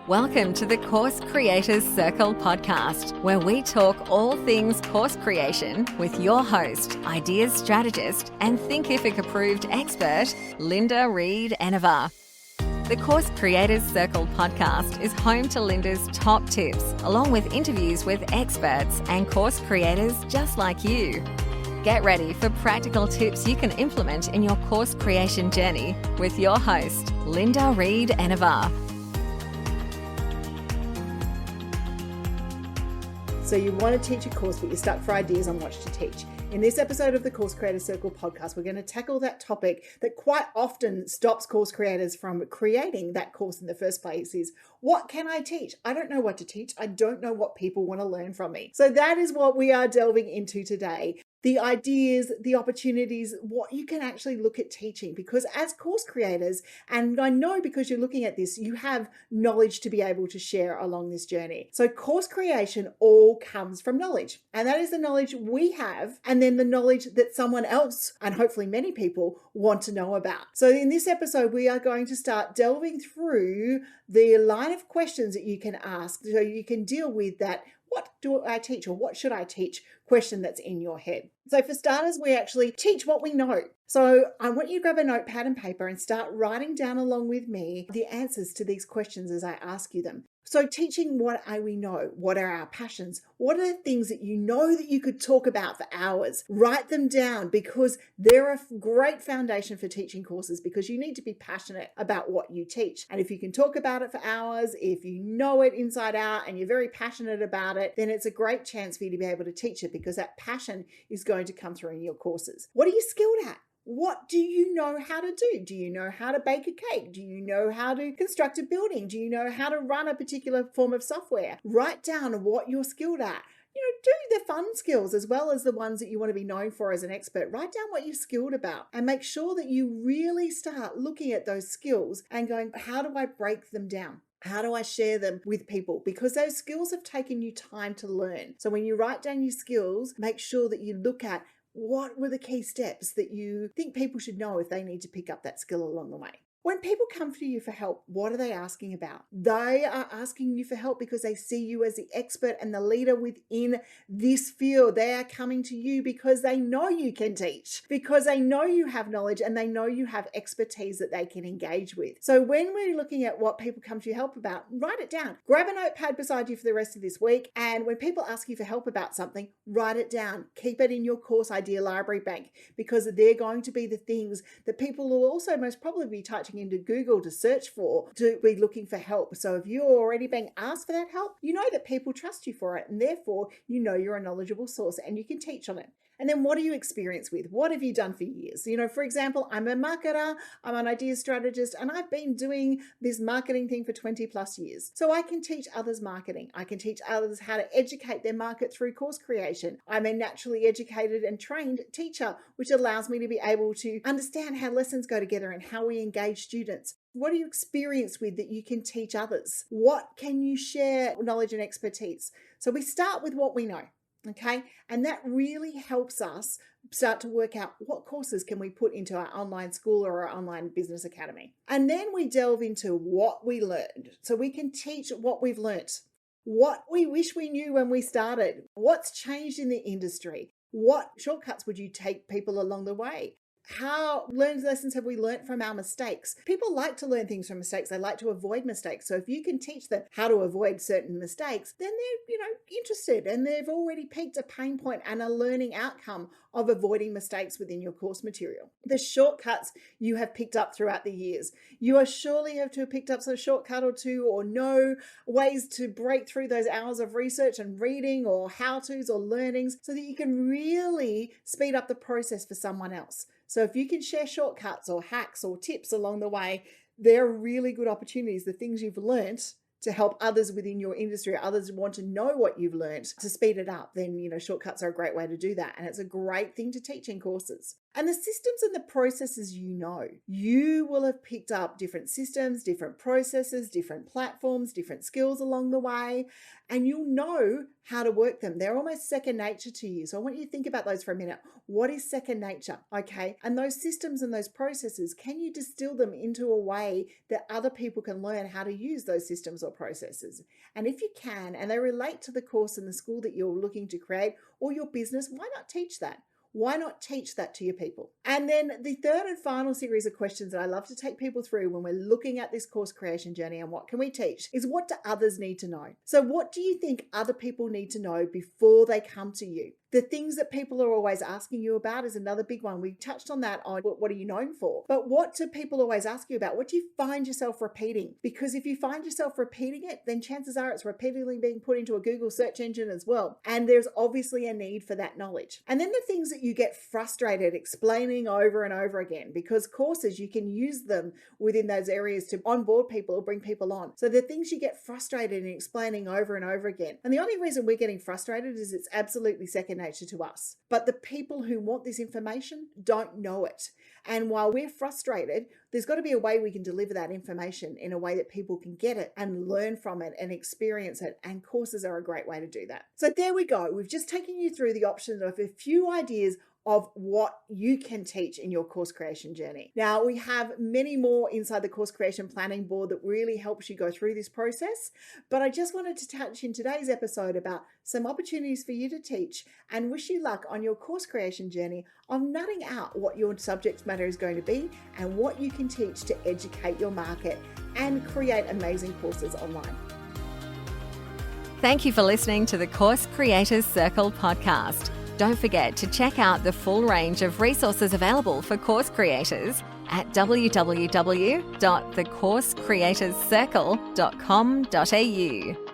Welcome to the Course Creators Circle podcast, where we talk all things course creation with your host, ideas strategist, and Thinkific approved expert, Linda Reed-Enever. The Course Creators Circle podcast is home to Linda's top tips, along with interviews with experts and course creators just like you. Get ready for practical tips you can implement in your course creation journey with your host, Linda Reed-Enever. So you want to teach a course, but you're stuck for ideas on what to teach. In this episode of the Course Creators Circle podcast, we're going to tackle that topic that quite often stops course creators from creating that course in the first place is, what can I teach? I don't know what to teach. I don't know what people want to learn from me. So that is what we are delving into today. The ideas, the opportunities, what you can actually look at teaching. Because as course creators, and I know because you're looking at this, you have knowledge to be able to share along this journey. So course creation all comes from knowledge. And that is the knowledge we have, and then the knowledge that someone else, and hopefully many people, want to know about. So in this episode, we are going to start delving through the line of questions that you can ask so you can deal with that what do I teach or what should I teach question that's in your head. So for starters, we actually teach what we know. So I want you to grab a notepad and paper and start writing down along with me the answers to these questions as I ask you them. So teaching what we know, what are our passions, what are the things that you know that you could talk about for hours? Write them down because they're a great foundation for teaching courses because you need to be passionate about what you teach. And if you can talk about it for hours, if you know it inside out and you're very passionate about it, then it's a great chance for you to be able to teach it because that passion is going to come through in your courses. What are you skilled at? What do you know how to do? Do you know how to bake a cake? Do you know how to construct a building? Do you know how to run a particular form of software? Write down what you're skilled at. Do the fun skills as well as the ones that you want to be known for as an expert. Write down what you're skilled about and make sure that you really start looking at those skills and going, how do I break them down? How do I share them with people? Because those skills have taken you time to learn. So when you write down your skills, make sure that you look at what were the key steps that you think people should know if they need to pick up that skill along the way. When people come to you for help, what are they asking about? They are asking you for help because they see you as the expert and the leader within this field. They are coming to you because they know you can teach, because they know you have knowledge and they know you have expertise that they can engage with. So when we're looking at what people come to you help about, write it down. Grab a notepad beside you for the rest of this week. And when people ask you for help about something, write it down. Keep it in your course idea library bank because they're going to be the things that people will also most probably be touching into Google to search for, to be looking for help. So if you're already being asked for that help, you know that people trust you for it, and therefore you know you're a knowledgeable source and you can teach on it. And then what are you experienced with? What have you done for years? For example, I'm a marketer, I'm an ideas strategist, and I've been doing this marketing thing for 20 plus years. So I can teach others marketing. I can teach others how to educate their market through course creation. I'm a naturally educated and trained teacher, which allows me to be able to understand how lessons go together and how we engage students. What are you experienced with that you can teach others? What can you share knowledge and expertise? So we start with what we know. Okay. And that really helps us start to work out what courses can we put into our online school or our online business academy. And then we delve into what we learned. So we can teach what we've learnt, what we wish we knew when we started, what's changed in the industry, what shortcuts would you take people along the way? How learned lessons have we learned from our mistakes? People like to learn things from mistakes. They like to avoid mistakes. So if you can teach them how to avoid certain mistakes, then they're, interested and they've already picked a pain point and a learning outcome of avoiding mistakes within your course material. The shortcuts you have picked up throughout the years. You are surely have to have picked up some shortcut or two or know ways to break through those hours of research and reading or how-tos or learnings so that you can really speed up the process for someone else. So if you can share shortcuts or hacks or tips along the way, they're really good opportunities, the things you've learnt to help others within your industry, others want to know what you've learnt to speed it up, then, shortcuts are a great way to do that. And it's a great thing to teach in courses. And the systems and the processes you will have picked up different systems, different processes, different platforms, different skills along the way, and you'll know how to work them. They're almost second nature to you. So I want you to think about those for a minute. What is second nature? Okay. And those systems and those processes, can you distill them into a way that other people can learn how to use those systems or processes? And if you can, and they relate to the course and the school that you're looking to create or your business, why not teach that? Why not teach that to your people? And then the third and final series of questions that I love to take people through when we're looking at this course creation journey and what can we teach is, what do others need to know? So what do you think other people need to know before they come to you? The things that people are always asking you about is another big one. We touched on that on what are you known for? But what do people always ask you about? What do you find yourself repeating? Because if you find yourself repeating it, then chances are it's repeatedly being put into a Google search engine as well. And there's obviously a need for that knowledge. And then the things that you get frustrated explaining over and over again, because courses, you can use them within those areas to onboard people or bring people on. So the things you get frustrated in explaining over and over again. And the only reason we're getting frustrated is it's absolutely second nature to us. But the people who want this information don't know it. And while we're frustrated, there's got to be a way we can deliver that information in a way that people can get it and learn from it and experience it. And courses are a great way to do that. So there we go. We've just taken you through the options of a few ideas of what you can teach in your course creation journey. Now, we have many more inside the course creation planning board that really helps you go through this process. But I just wanted to touch in today's episode about some opportunities for you to teach and wish you luck on your course creation journey of nutting out what your subject matter is going to be and what you can teach to educate your market and create amazing courses online. Thank you for listening to the Course Creators Circle podcast. Don't forget to check out the full range of resources available for course creators at www.thecoursecreatorscircle.com.au.